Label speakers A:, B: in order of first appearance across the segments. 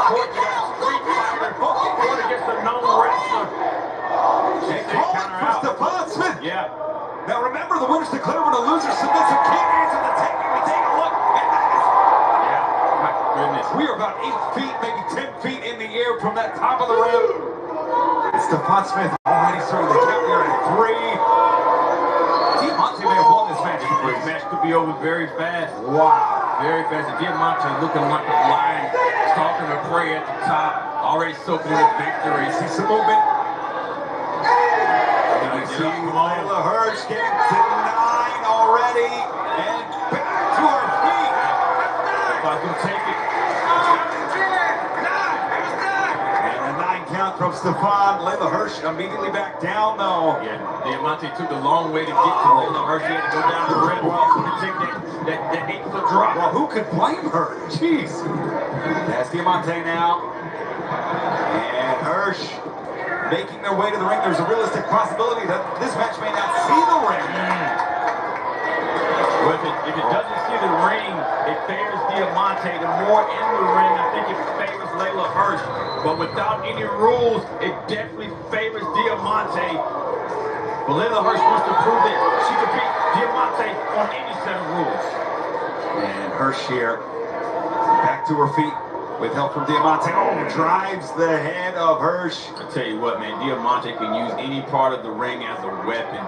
A: course, you got Street Fighter. Going against a known wrestler.
B: And calling for Stephon Smith.
A: Yeah.
B: Now remember, the winners declare when a loser submits who can't answer the taking. We take a look at that.
A: Yeah, my goodness.
B: We are about 8 feet, maybe 10 feet in the air from that top of the rim. And Stephon Smith already started the count here at 3. Diamante may have won this match.
A: This match could be over very fast.
B: Wow.
A: Very fast. And Diamante looking like a lion, stalking her prey at the top, already soaking in the victory.
B: See some movement. And you see Leyla Hirsch getting to 9 already. And back to her feet.
A: If I can take it.
B: And a 9 count from Stephon. Leyla Hirsch immediately back down though.
A: Yeah, Diamante took a long way to get to Leyla Hirsch. He had to go down the red wall to take that 8-foot drop.
B: Well, who could blame her? Jeez. That's Diamante now. And Hirsch making their way to the ring. There's a realistic possibility that this match may not see the ring.
A: Well, if it doesn't see the ring, it favors Diamante. The more in the ring, I think it favors Leyla Hirsch. But without any rules, it definitely favors Diamante. But Leyla Hirsch wants to prove that she can beat Diamante on any set of rules.
B: And Hirsch here, back to her feet with help from Diamante. Oh, drives the head of Hirsch.
A: I tell you what, man, Diamante can use any part of the ring as a weapon.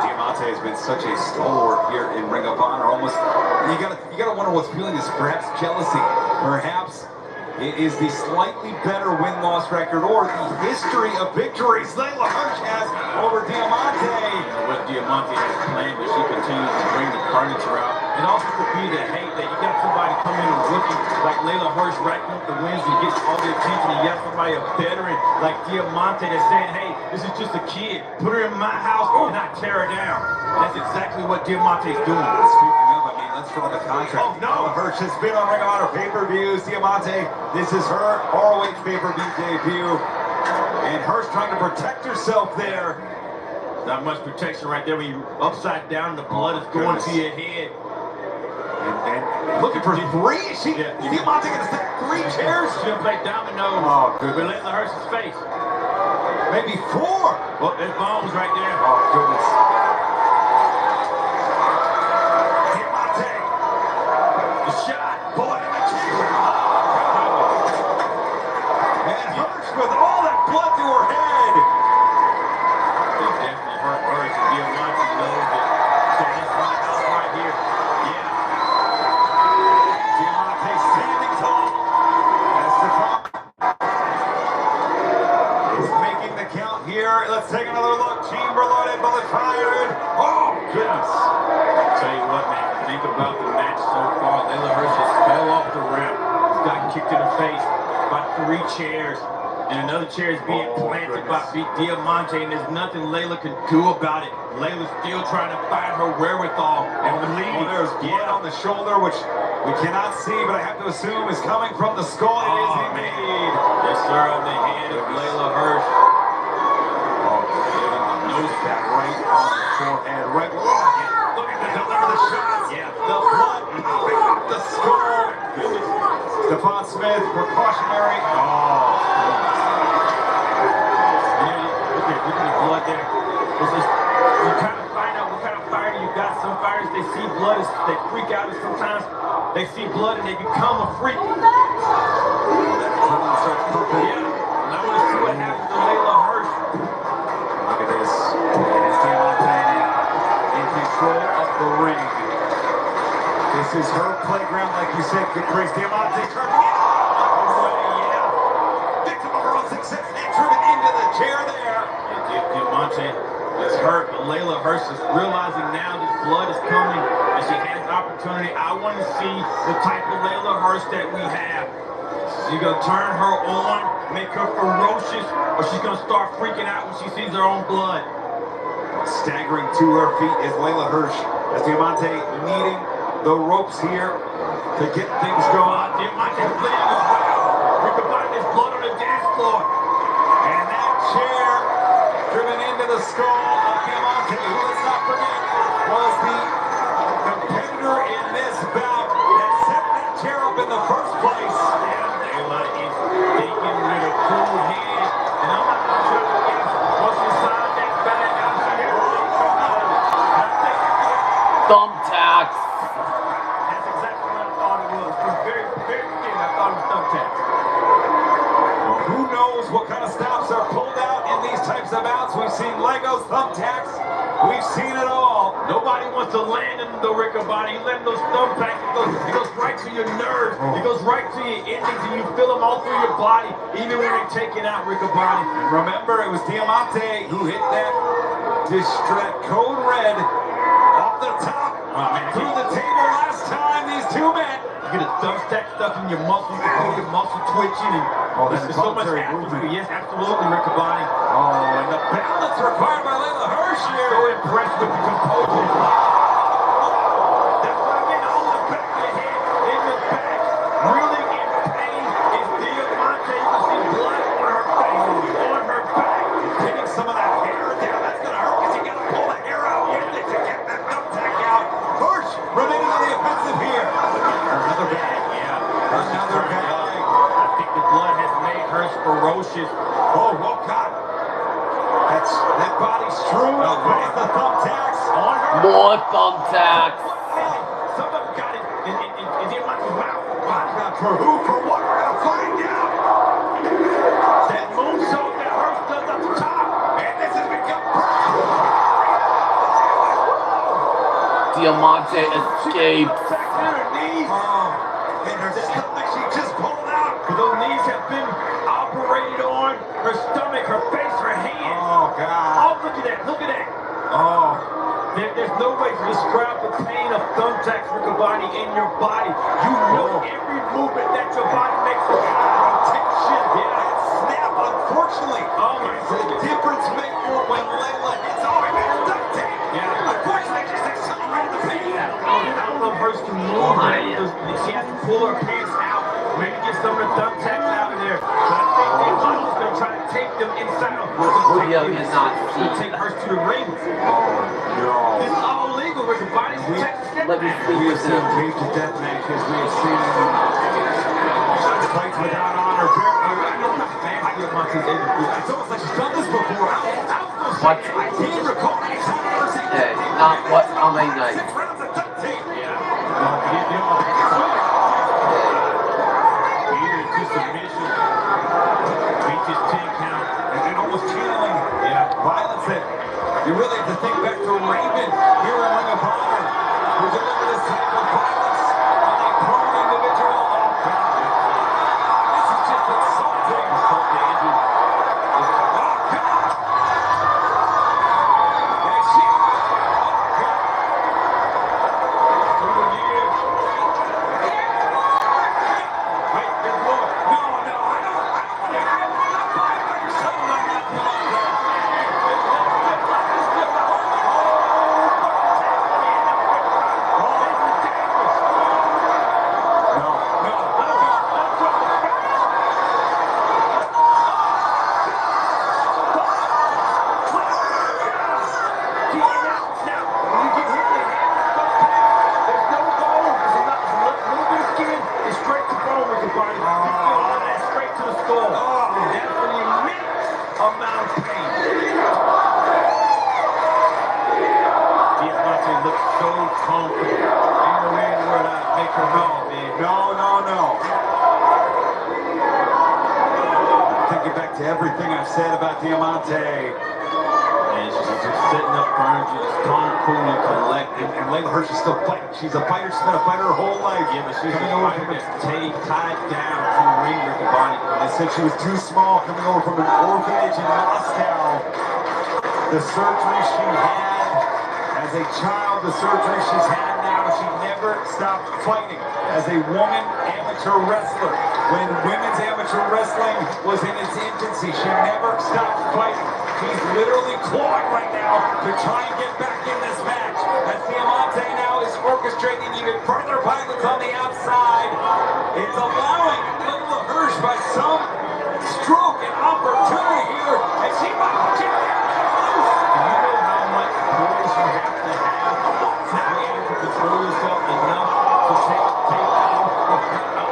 B: Diamante has been such a stalwart here in Ring of Honor. Almost, you gotta wonder what's fueling this. Perhaps jealousy. Perhaps it is the slightly better win-loss record or the history of victories Leyla Hirsch has over Diamante.
A: You know what Diamante has planned, but she continues to bring the furniture out. And also could be the hate that you got somebody coming in and rookie like Leyla Hirsch racking up the wins and gets all the attention. And you got somebody, a veteran like Diamante, that's saying, hey, this is just a kid. Put her in my house and not tear her down. And that's exactly what Diamante's doing.
B: Speaking of, I mean, let's draw the contract.
A: Oh, no.
B: Leyla Hirsch has been on Ring of Honor pay-per-views. Diamante, this is her ROH pay-per-view debut. And Hirsch trying to protect herself there.
A: Not much protection right there when you're upside down and the blood is going to your head.
B: And looking for 3. Diamante gonna stack 3 chairs.
A: She's gonna play dominoes.
B: Oh, goodness.
A: With Leyla Hirsch's face.
B: Maybe 4.
A: Well, there's bones right there.
B: Oh, goodness. Diamante.
A: The shot.
B: Blood in the chamber. And Hirsch with all that blood to her head.
A: It definitely hurt Hirsch. And Diamante knows that. So let's find out right here. Yeah.
B: Diamante standing tall. As Stephon is making the count here. Let's take another look. Chamber loaded, bullet fired. Oh, goodness.
A: Tell you what, man, think about the match so far. Leyla Hirsch just fell off the ramp. Got kicked in the face by 3 chairs. And another chair is being planted by Diamante, and there's nothing Leyla can do about it. Leyla's still trying to find her wherewithal and bleeding.
B: There's blood on the shoulder, which we cannot see, but I have to assume is coming from the skull. It is indeed.
A: Yes, sir, on the head of Leyla Hirsch.
B: Nose that right on the forehead. Right. Looking to deliver the shots.
A: Yeah.
B: The blood popping off the skull. Stephon Smith, precautionary.
A: Look at the blood there. You kind of find out what kind of fighter you got. Some fighters, they see blood, they freak out, and sometimes they see blood and they become a freak. Yeah. And I want to see what happens to Leyla Hirsch.
B: Look at this. It's Diamante now in control of the ring. This is her playground, like you said. Good praise. Diamante turning it. Victim of her own success and driven into the chair there.
A: Diamante is hurt, but Leyla Hirsch is realizing now that blood is coming and she has opportunity. I want to see the type of Leyla Hirsch that we have. She's going to turn her on, make her ferocious, or she's going to start freaking out when she sees her own blood.
B: Staggering to her feet is Leyla Hirsch as Diamante needing the ropes here to get things going.
A: Diamante bleeding as well. We combine this blood on the dance floor.
B: And that chair driven into the skull of Diamante, who, let's not forget, was the competitor in this bout that set that chair up in the first place.
A: thumbtack.
B: Well, who knows what kind of stops are pulled out in these types of bouts. We've seen Legos, thumbtacks. We've seen it all.
A: Nobody wants to land in the Riccaboni. You land those thumbtacks, it goes right to your nerves. It goes right to your endings, and you feel them all through your body, even when they're taking out Riccaboni.
B: And remember, it was Diamante who hit that code red off the top through the table last time. These two men.
A: You get a thumbtack stuck in your muscle, you can feel your muscle twitching, and there's so much atmosphere. Yes, absolutely, Riccaboni.
B: Oh, and the balance required by Layla Hirsch here.
A: So impressed with the composure. That's what I mean, all the back of the head, in the back, really in pain is Diamante. You can see blood on her face, on her back.
B: Getting some of that hair down, that's going to hurt because you got to pull the hair out to get that thumbtack out. Hirsch remaining on the offensive here. Another bag.
A: Yeah.
B: Another bag.
A: I think the blood has made Hirsch ferocious.
B: Oh, God. That body strewn with the thumbtacks
A: On her.
C: More thumbtacks.
A: Some of them got it in Diamante's mouth.
B: For who, for what, we're going to find out.
A: That moonsault that Hirsch does at the top.
B: And this has become
C: Diamante escapes.
A: Back to her knees.
B: Oh, and her stomach, she just pulled out.
A: Those knees have been operated on. Her stomach, her face, her hands.
B: Oh, God.
A: Oh, look at that. Look at that.
B: Oh.
A: There's no way to describe the pain of thumbtacks, Riccaboni, in your body. You know every movement that your body makes for rotation.
B: Yeah, that snap, unfortunately.
A: Oh, my
B: It's a
A: goodness.
B: difference maker when Layla hits. Oh, and there's duct tape.
A: Yeah.
B: Unfortunately, just accelerated the pain.
A: I don't know if Hirsch can move. She has to pull her pants out. Maybe get some of the thumbtacks out of there. But I think Diamante's going to try to take them inside of her.
C: Julio cannot see.
A: Take Hirsch to the ring.
B: No.
A: It's all legal. Riccaboni's a Texas step
C: Let me
A: back.
C: see
B: We have
C: this.
B: seen cage to death matches. We have seen fights without honor.
A: I know how fast Diamante's able to do it.
B: It's almost like she's done this before.
C: What?
B: I can't recall any time I've ever seen
C: Okay, not what, how many nights?
B: 6 rounds of duct tape.
A: Yeah. Either to submission, reaches 10 count.
B: And almost channeling
A: Yeah.
B: violence that you really have to think back to Raven here in Ring of Honor, who delivered this type of violence on a prone individual. Oh, God. This is just insulting. Oh, God. And she, oh, God.
A: Through the years. Wait, there's more.
B: No, I don't want to hear it. Something like that. Thinking back to everything I've said about Diamante.
A: And she's just setting up furniture, just calm, cool, and collected.
B: And Layla Hirsch is still fighting. She's a fighter. She's been a fighter her whole life.
A: Yeah, but she's
B: coming
A: a
B: over
A: fighter
B: from
A: that's tied down to the ring, Riccaboni.
B: They said she was too small coming over from an orphanage in Moscow. The surgery she had as a child, the surgery she's had now, she never stopped fighting as a woman amateur wrestler. When women's amateur wrestling was in its infancy, she never stopped fighting. She's literally clawing right now to try and get back in this match. As Diamante now is orchestrating even further violence on the outside. It's allowing Layla Hirsch by some stroke and opportunity here, and she might get
A: You know how much poise you have to be able to control yourself enough to take off.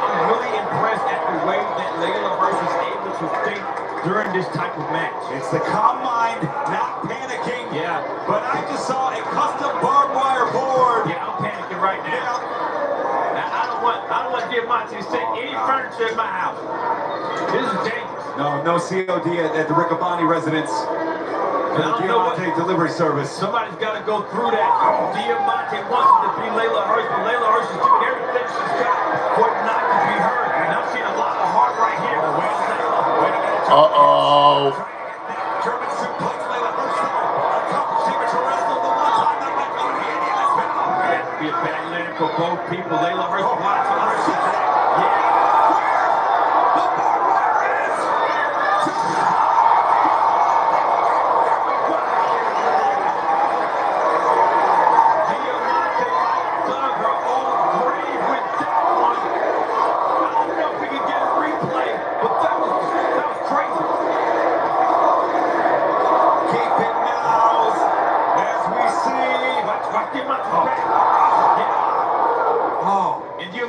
A: I'm really impressed at the way that Layla Hirsch is able to think during this type of match.
B: It's the calm mind, not panicking.
A: Yeah.
B: But I just saw a custom barbed wire board.
A: Yeah, I'm panicking right now.
B: Yeah.
A: I don't want Diamante to take any furniture in my house. This is dangerous.
B: No COD at the Riccaboni residence. For the Diamante delivery service.
A: Somebody's got to go through that. Diamante wants it to be Layla Hirsch, but Layla Hirsch is doing everything she's got for it not to be her. And I'm seeing a lot of heart right here. Wait a minute.
C: Uh-oh.
B: German suplex Layla Hirsch accomplishing a wrestle the one time that might come in handy in this battle.
A: That'd be a bad landing for both people. Layla Hirsch watching her.
B: The barbed wire is.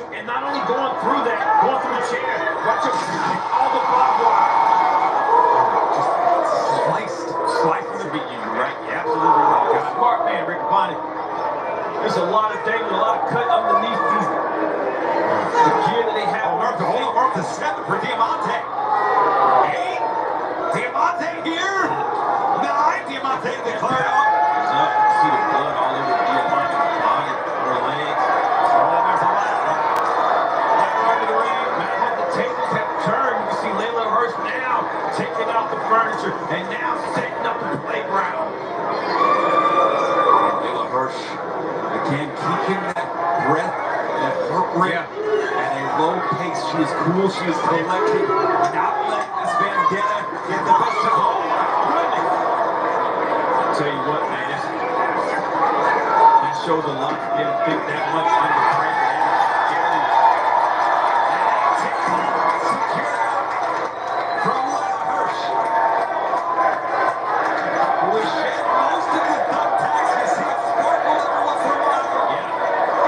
A: And not only going through that, going through the chair, watch it, all the barbed wire. Just slicing the beginning, right? Yeah, absolutely right. Smart man, Riccaboni. There's a lot of damage, a lot of cut underneath the gear that they have.
B: Hold on, to 7 for Diamante. 8. Diamante here. 9. Diamante declared out.
A: He's up. You see the blood all over Diamante's body, her legs.
B: There's a ladder. Right to the ring.
A: Now the tables have turned. You see Layla Hirsch now taking out the furniture and now setting up the playground.
B: Layla Hirsch again keeping that breath, that heart rate at a low pace. She is cool. She is collected. Not letting this vendetta get the best of her.
A: Oh my goodness! I'll tell you what, man. That shows a lot. You didn't think that much under pressure.
B: From Layla Hirsch. We shed most of the thumbtacks. You see it sparkle every once in a while.
A: Yeah,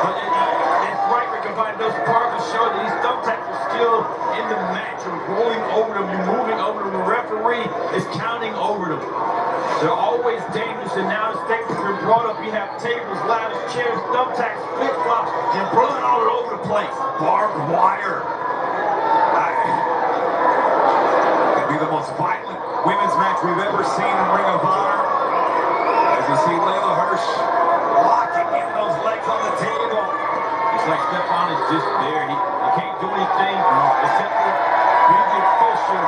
A: but it's right, Riccaboni. Those sparkles show that these thumbtacks are still in the match. You're rolling over them. You're moving over them. The referee is counting over them. They're always dangerous, and now the stakes have been brought up. You have tables, ladders, chairs, thumbtacks, flip-flops, and blood all over the place.
B: Barbed wire. Could be the most violent women's match we've ever seen in Ring of Honor. As you see Layla Hirsch locking in those legs on the table.
A: It's like Stefan is just there. He can't do anything except for be the official.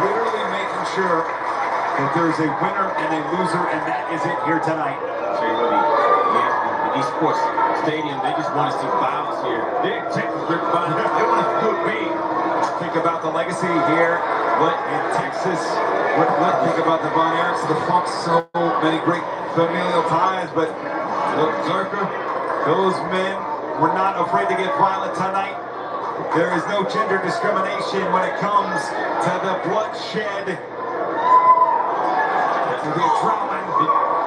B: Literally making sure that there's a winner and a loser, and that is it here tonight.
A: Say what in these sports stadiums, they just want to see violence here. They're in Texas, Riccaboni. They want to do it big.
B: Think about the legacy here. What in Texas? What think about the Von Erichs, the Funk, so many great familial ties, but look, Zerker, those men were not afraid to get violent tonight. There is no gender discrimination when it comes to the bloodshed. To the adrenaline.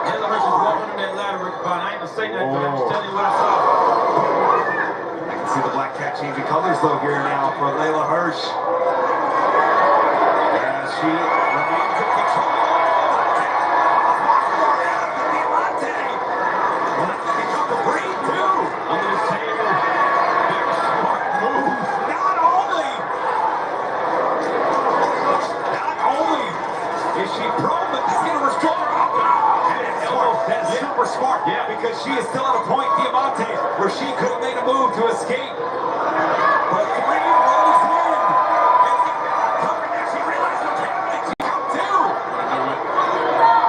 A: Layla Hirsch is walking on that ladder, Riccaboni. I ain't gonna say nothing, but I'm just telling you what I saw.
B: I can see the black cat changing colors though here now for Layla Hirsch. As she remains in control.
A: Under the table, very smart move.
B: Not only is she prone, but this getting her stronger. That's super smart.
A: Yeah.
B: Because she is still at a point, Diamante, where she could have made a move to escape. But 3 rolls in. Covering that, she realized what's happening. She come to.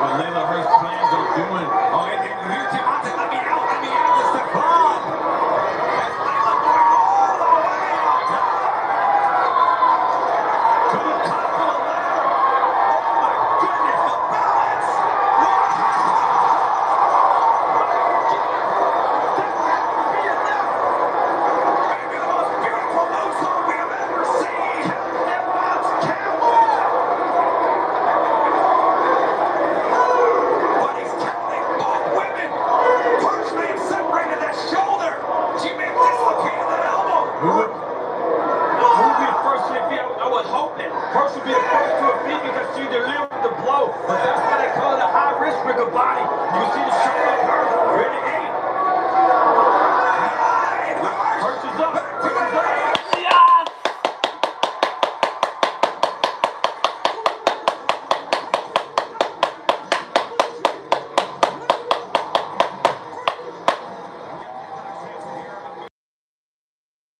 A: What Layla Hirsch plans on doing.
B: Oh, and here's Diamante. Let me out to Stefan. As Layla going all the way out top.
A: To the top of the ladder. Oh my goodness, the balance.
B: Maybe the most beautiful moonsault we have ever seen. But he's counting both women. Hirsch may have separated that shoulder. She may have dislocated that elbow.
A: Who would be the first to defeat? I would hope that Hirsch would be the first to defeat because she delivered the blow. But that's why they call it a high-risk Riccaboni. You can see the shoulder